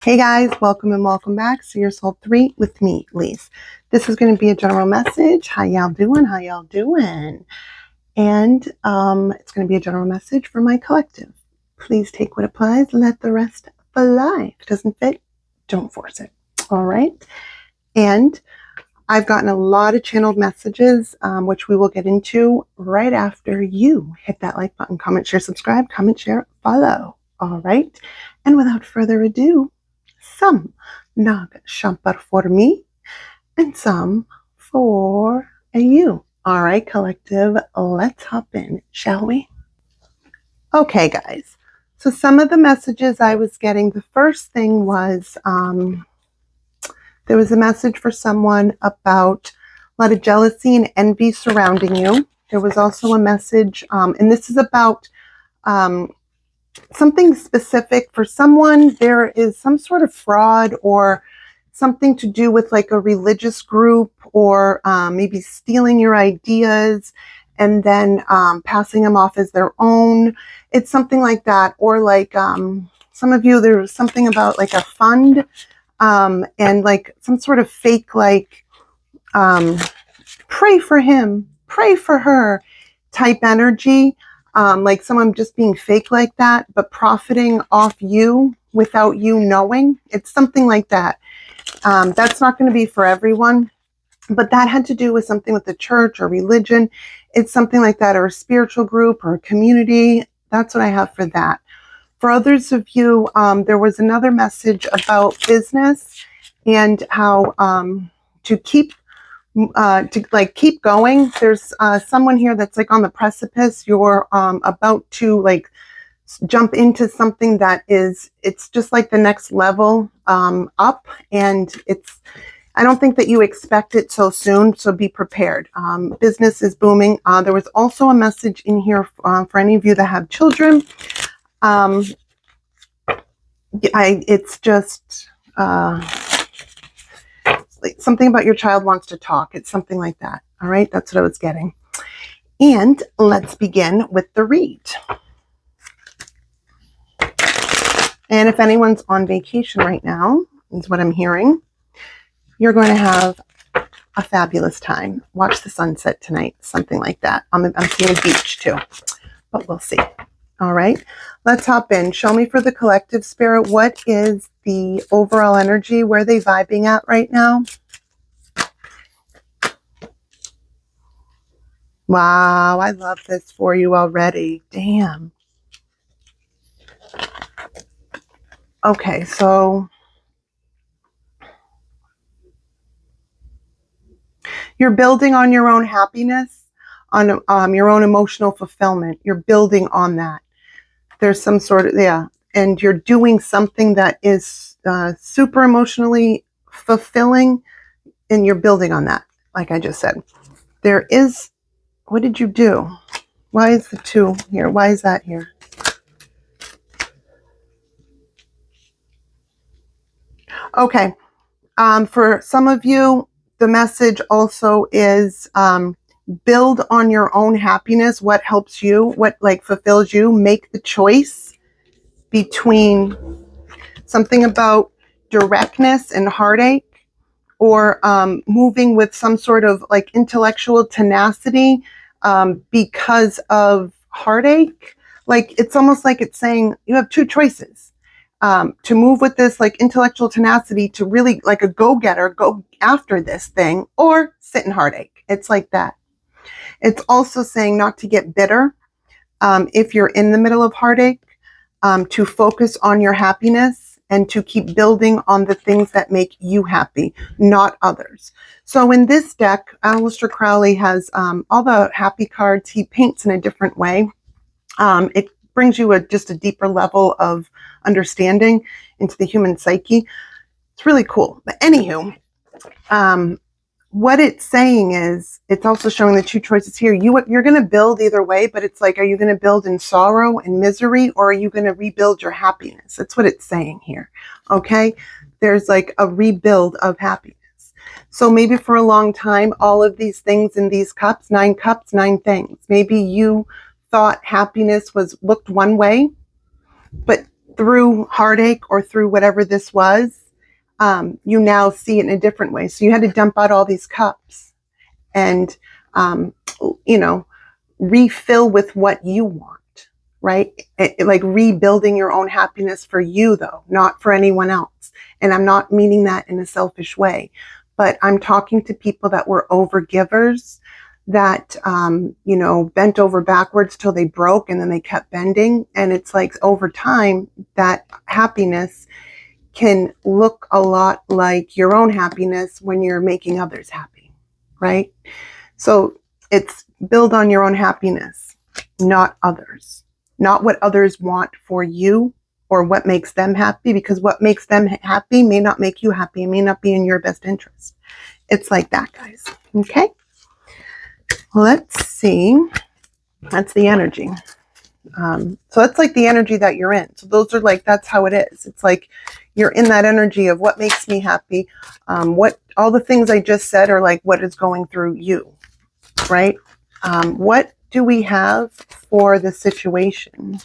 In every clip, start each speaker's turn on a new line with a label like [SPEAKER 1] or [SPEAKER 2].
[SPEAKER 1] Hey guys, welcome and welcome back. See Your Soul 3 with me, Lise. This is going to be a general message. How y'all doing? How y'all doing? And it's going to be a general message for my collective. Please take what applies. Let the rest fly. If it doesn't fit, don't force it. All right. And I've gotten a lot of channeled messages, which we will get into right after you hit that like button, comment, share, subscribe, comment, share, follow. All right. And without further ado, some nag shampar for me and some for you. All right, collective, let's hop in, shall we? Okay, guys. So some of the messages I was getting, the first thing was there was a message for someone about a lot of jealousy and envy surrounding you. There was also a message, and this is about something specific for someone. There is some sort of fraud or something to do with like a religious group, or maybe stealing your ideas and then passing them off as their own. It's something like that. Or like some of you, there was something about like a fund and like some sort of fake, like pray for him, pray for her type energy. Like someone just being fake like that, but profiting off you without you knowing. It's something like that. That's not going to be for everyone, but that had to do with something with the church or religion. It's something like that, or a spiritual group or a community. That's what I have for that. For others of you, there was another message about business and how to keep keep going. There's someone here that's like on the precipice. You're about to like jump into something that it's just like the next level up, and I don't think that you expect it so soon, so be prepared. Business is booming. There was also a message in here for any of you that have children. It's just like something about your child wants to talk. It's something like that. All right, that's what I was getting. And let's begin with the read. And if anyone's on vacation right now, is what I'm hearing, you're going to have a fabulous time. Watch the sunset tonight, something like that. I'm seeing a beach too, but we'll see. All right, let's hop in. Show me for the collective spirit, what is the overall energy? Where are they vibing at right now? Wow, I love this for you already. Damn. Okay, so you're building on your own happiness, on your own emotional fulfillment. You're building on that. There's some sort of, and you're doing something that is super emotionally fulfilling, and you're building on that, like I just said. There is, what did you do? Why is the 2 here? Why is that here? Okay, for some of you, the message also is build on your own happiness. What helps you, what like fulfills you. Make the choice between something about directness and heartache, or moving with some sort of like intellectual tenacity because of heartache. Like it's almost like it's saying you have 2 choices. To move with this like intellectual tenacity, to really like a go-getter, go after this thing, or sit in heartache. It's like that. It's also saying not to get bitter if you're in the middle of heartache, to focus on your happiness and to keep building on the things that make you happy, not others. So in this deck, Aleister Crowley has all the happy cards. He paints in a different way. It brings you just a deeper level of understanding into the human psyche. It's really cool. But anywho, what it's saying is, it's also showing the 2 choices here. You're going to build either way, but it's like, are you going to build in sorrow and misery, or are you going to rebuild your happiness? That's what it's saying here. Okay. There's like a rebuild of happiness. So maybe for a long time, all of these things in these cups, 9 cups, 9 things. Maybe you thought happiness looked one way, but through heartache or through whatever this was, you now see it in a different way. So you had to dump out all these cups and, refill with what you want, right? Like rebuilding your own happiness for you, though, not for anyone else. And I'm not meaning that in a selfish way, but I'm talking to people that were overgivers, that, bent over backwards till they broke and then they kept bending. And it's like over time, that happiness can look a lot like your own happiness when you're making others happy, right? So it's build on your own happiness, not others, not what others want for you or what makes them happy, because what makes them happy may not make you happy. It may not be in your best interest. It's like that, guys. Okay. Let's see. That's the energy. So it's like the energy that you're in. So those are like, that's how it is. It's like you're in that energy of what makes me happy. What all the things I just said are like what is going through you, right? What do we have for the situation?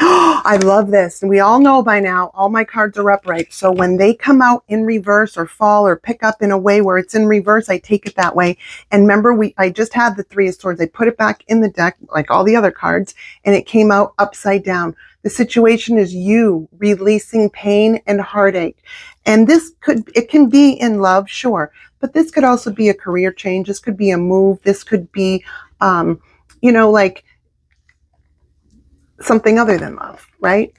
[SPEAKER 1] I love this. And we all know by now, all my cards are upright. So when they come out in reverse or fall or pick up in a way where it's in reverse, I take it that way. And remember, I just had the Three of Swords. I put it back in the deck like all the other cards, and it came out upside down. The situation is you releasing pain and heartache. And it can be in love, sure. But this could also be a career change. This could be a move. This could be, like something other than love, right?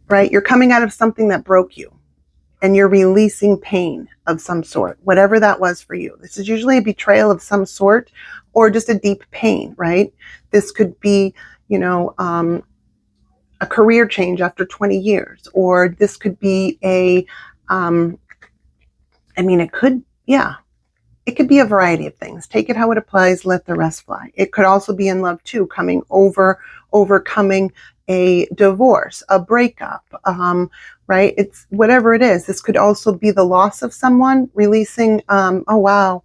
[SPEAKER 1] Right? You're coming out of something that broke you and you're releasing pain of some sort, whatever that was for you. This is usually a betrayal of some sort or just a deep pain, right? This could be, a career change after 20 years, or this could be it could be a variety of things. Take it how it applies, let the rest fly. It could also be in love too, overcoming a divorce, a breakup, right? It's whatever it is. This could also be the loss of someone, releasing, oh wow.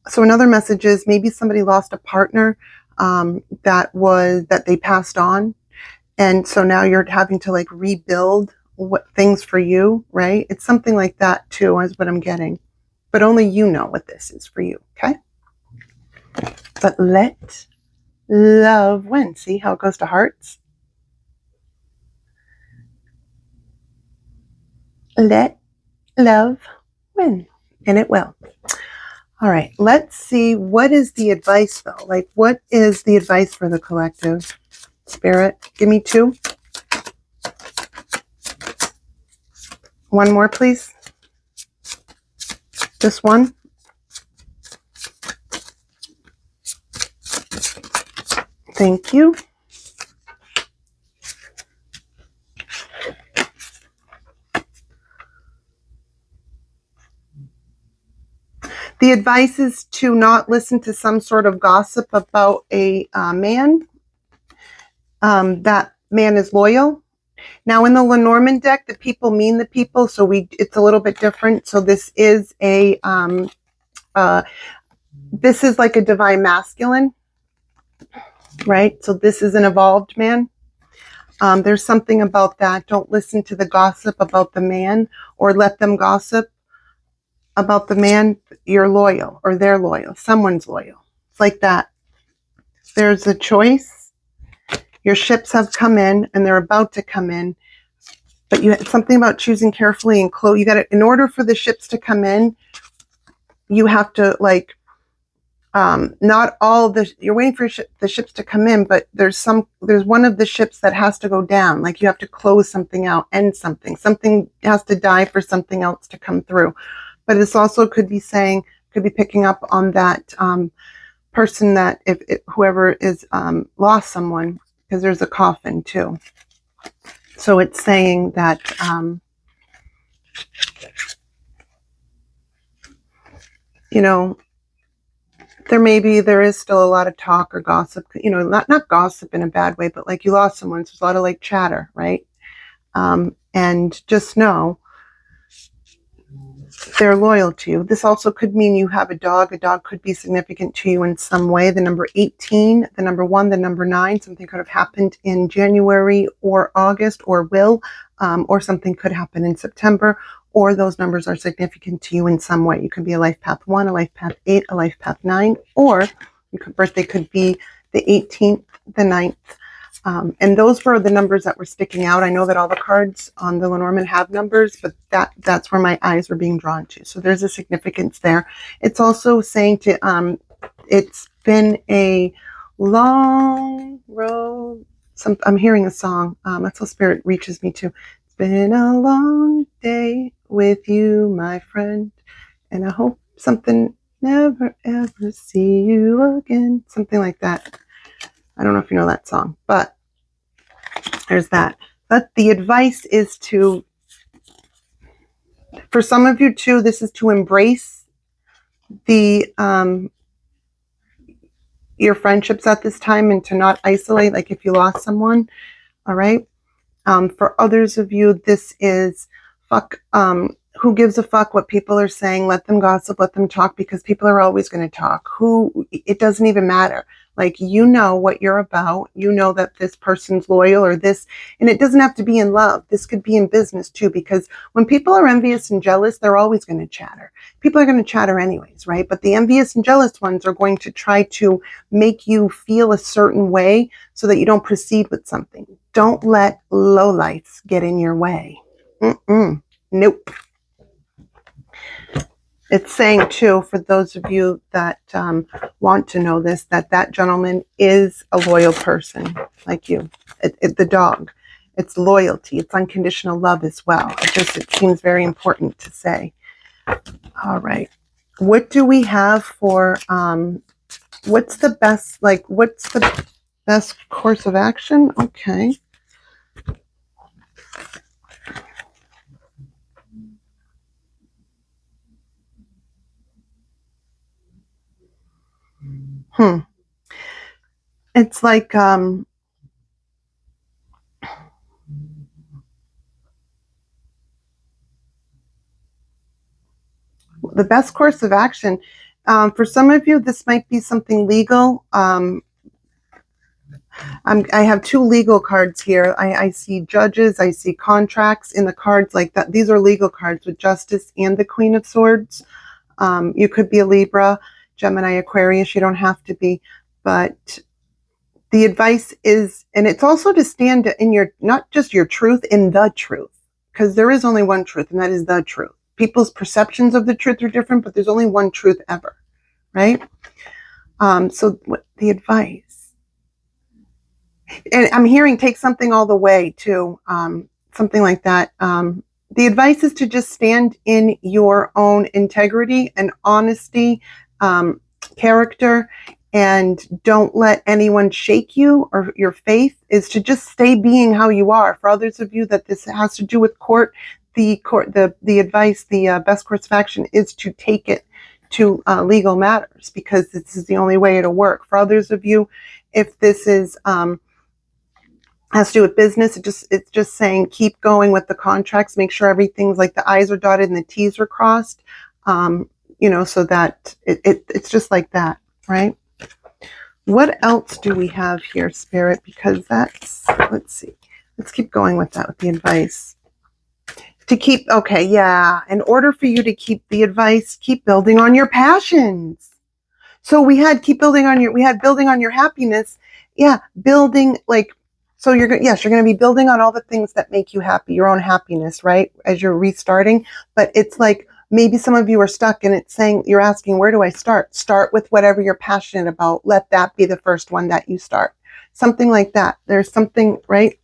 [SPEAKER 1] So another message is maybe somebody lost a partner that they passed on. And so now you're having to like rebuild what things for you, right? It's something like that too, is what I'm getting. But only you know what this is for you, okay? But let love win. See how it goes to hearts? Let love win. And it will. All right, let's see. What is the advice, though? Like, what is the advice for the collective? Spirit, give me 2. One more, please. Just one. Thank you. The advice is to not listen to some sort of gossip about a man. That man is loyal. Now in the Lenormand deck, the people mean the people, so it's a little bit different. So this is this is like a divine masculine, right? So this is an evolved man. There's something about that. Don't listen to the gossip about the man or let them gossip about the man. You're loyal or they're loyal. Someone's loyal. It's like that. There's a choice. Your ships have come in and they're about to come in, but you have something about choosing carefully and close. You got to, in order for the ships to come in, you have to like, not all you're waiting for the ships to come in, but there's one of the ships that has to go down. Like you have to close something out, end something has to die for something else to come through. But this also could be picking up on that, person that whoever is, lost someone, because there's a coffin too. So it's saying that, there is still a lot of talk or gossip, not gossip in a bad way, but like you lost someone, so there's a lot of like chatter, right? And just know they're loyal to you. This also could mean you have a dog. A dog could be significant to you in some way. The number 18, the number 1, the number 9, something could have happened in January or August or will, or something could happen in September, or those numbers are significant to you in some way. You could be a life path 1, a life path 8, a life path 9, or your birthday could be the 18th, the 9th. And those were the numbers that were sticking out. I know that all the cards on the Lenormand have numbers, but that's where my eyes were being drawn to. So there's a significance there. It's also saying to, it's been a long road. I'm hearing a song. That's how spirit reaches me too. It's been a long day with you, my friend. And I hope something never ever see you again. Something like that. I don't know if you know that song, but there's that. But the advice is to, for some of you too, this is to embrace the your friendships at this time and to not isolate, like if you lost someone. All right. For others of you, this is fuck. Who gives a fuck what people are saying? Let them gossip, let them talk, because people are always going to talk. It doesn't even matter. Like, you know what you're about. You know that this person's loyal or this, and it doesn't have to be in love. This could be in business too, because when people are envious and jealous, they're always going to chatter. People are going to chatter anyways, right? But the envious and jealous ones are going to try to make you feel a certain way so that you don't proceed with something. Don't let lowlights get in your way. Nope. It's saying too, for those of you that want to know this, that gentleman is a loyal person like you. The dog. It's loyalty. It's unconditional love as well. It seems very important to say. All right. What do we have for, what's the best course of action? Okay. It's like, the best course of action. For some of you, this might be something legal. I have 2 legal cards here. I see judges. I see contracts in the cards like that. These are legal cards with Justice and the Queen of Swords. You could be a Libra, Gemini, Aquarius. You don't have to be. But the advice is, and it's also to stand in your, not just your truth, in the truth. Because there is only one truth, and that is the truth. People's perceptions of the truth are different, but there's only one truth ever, right? So what the advice, and I'm hearing take something all the way too, something like that. The advice is to just stand in your own integrity and honesty, character, and don't let anyone shake you or your faith. Is to just stay being how you are. For others of you that this has to do with court, the advice, the best course of action is to take it to legal matters, because this is the only way it'll work. For others of you, if this is has to do with business, it's just saying keep going with the contracts, make sure everything's like the I's are dotted and the T's are crossed, so that it's just like that, right? What else do we have here, Spirit? Because let's see. Let's keep going with that, with the advice. To keep, okay, yeah. In order for you to keep the advice, keep building on your passions. So we had building on your happiness. Yeah, building so you're going to be building on all the things that make you happy, your own happiness, right? As you're restarting. But it's like, maybe some of you are stuck and it's saying, you're asking, where do I start? Start with whatever you're passionate about. Let that be the first one that you start. Something like that. There's something, right?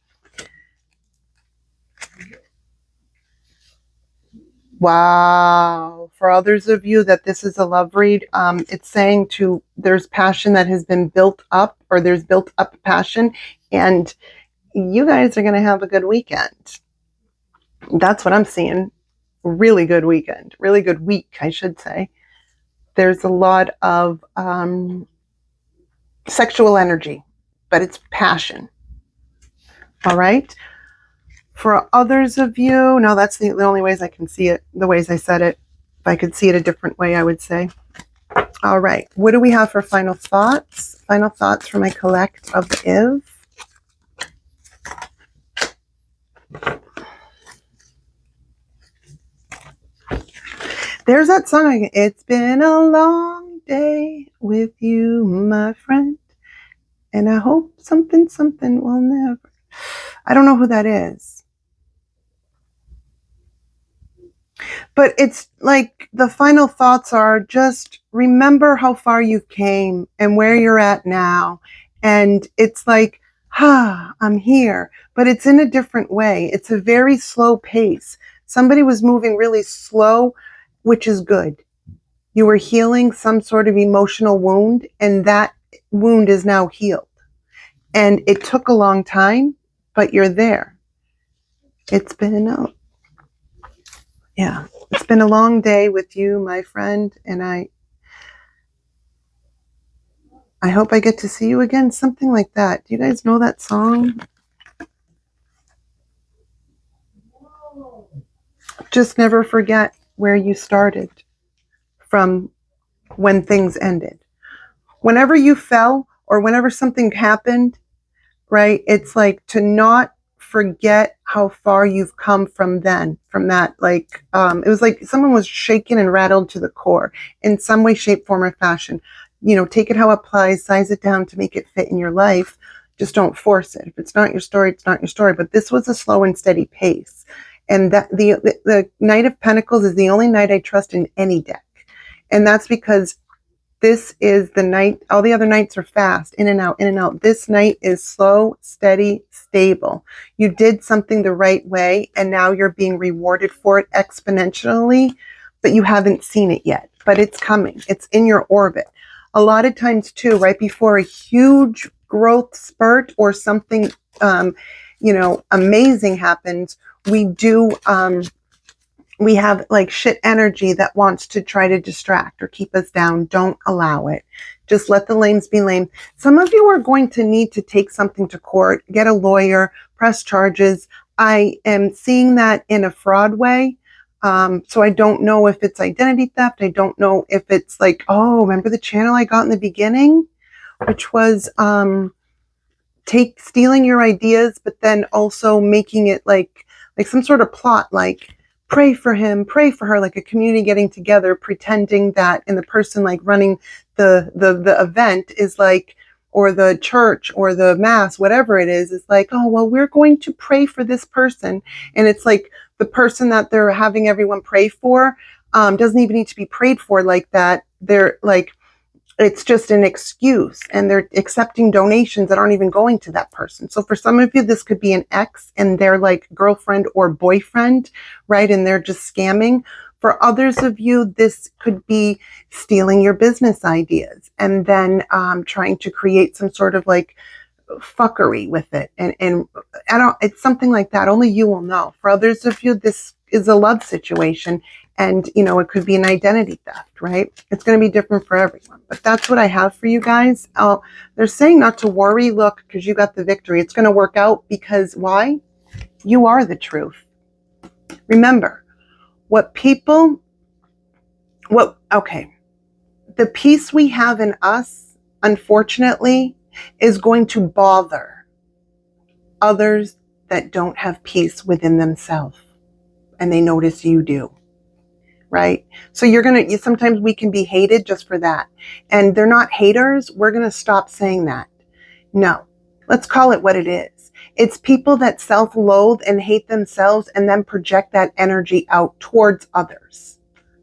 [SPEAKER 1] Wow. For others of you that this is a love read, it's saying there's passion that has been built up, or there's built up passion, and you guys are going to have a good weekend. That's what I'm seeing. Really good weekend. Really good week, I should say. There's a lot of sexual energy, but it's passion. All right. For others of you, no, that's the only ways I can see it, the ways I said it. If I could see it a different way, I would say. All right. What do we have for final thoughts? Final thoughts for my collective. There's that song again. It's been a long day with you, my friend. And I hope something will never. I don't know who that is. But it's like the final thoughts are just remember how far you've came and where you're at now. And it's like, I'm here. But it's in a different way. It's a very slow pace. Somebody was moving really slow, which is good. You were healing some sort of emotional wound, and that wound is now healed. And it took a long time, but you're there. It's been a long day with you, my friend, and I hope I get to see you again, something like that. Do you guys know that song? Just never forget where you started from when things ended. Whenever you fell or whenever something happened, right, it's like to not forget how far you've come from then, from that. Like, it was like someone was shaken and rattled to the core in some way, shape, form, or fashion. You know, take it how it applies, size it down to make it fit in your life. Just don't force it. If it's not your story, it's not your story. But this was a slow and steady pace. And that the Knight of Pentacles is the only knight I trust in any deck. And that's because this is the knight. All the other knights are fast, in and out, in and out. This knight is slow, steady, stable. You did something the right way, and now you're being rewarded for it exponentially, but you haven't seen it yet. But it's coming. It's in your orbit. A lot of times, too, right before a huge growth spurt or something, amazing happens, we have like shit energy that wants to try to distract or keep us down. Don't allow it. Just let the lames be lame. Some of you are going to need to take something to court, get a lawyer, press charges. I am seeing that in a fraud way. So I don't know if it's identity theft. I don't know if it's like, remember the channel I got in the beginning, which was stealing your ideas, but then also making it like some sort of plot, like pray for him, pray for her, like a community getting together, pretending that, and the person like running the event is like, or the church or the mass, whatever it is like, oh, well, we're going to pray for this person. And it's like the person that they're having everyone pray for doesn't even need to be prayed for like that. They're like, it's just an excuse, and they're accepting donations that aren't even going to that person. So for some of you, this could be an ex and they're like girlfriend or boyfriend, right? And they're just scamming. For others of you, this could be stealing your business ideas and then trying to create some sort of like fuckery with it. And it's something like that. Only you will know. For others of you, this is a love situation. And, it could be an identity theft, right? It's going to be different for everyone. But that's what I have for you guys. They're saying not to worry. Look, because you got the victory. It's going to work out because why? You are the truth. Remember, the peace we have in us, unfortunately, is going to bother others that don't have peace within themselves. And they notice you do. Right? So sometimes we can be hated just for that. And they're not haters. We're going to stop saying that. No, let's call it what it is. It's people that self-loathe and hate themselves and then project that energy out towards others.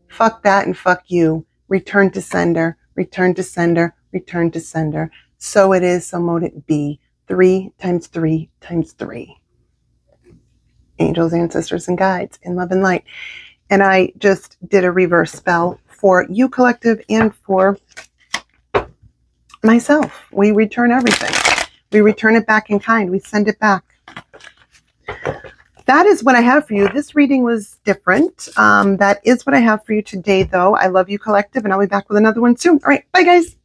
[SPEAKER 1] Fuck that and fuck you. Return to sender, return to sender, return to sender. So it is, so mote it be. 3 times 3 times 3. Angels, ancestors, and guides in love and light. And I just did a reverse spell for you, collective, and for myself. We return everything. We return it back in kind. We send it back. That is what I have for you. This reading was different. That is what I have for you today, though. I love you, collective, and I'll be back with another one soon. All right. Bye, guys.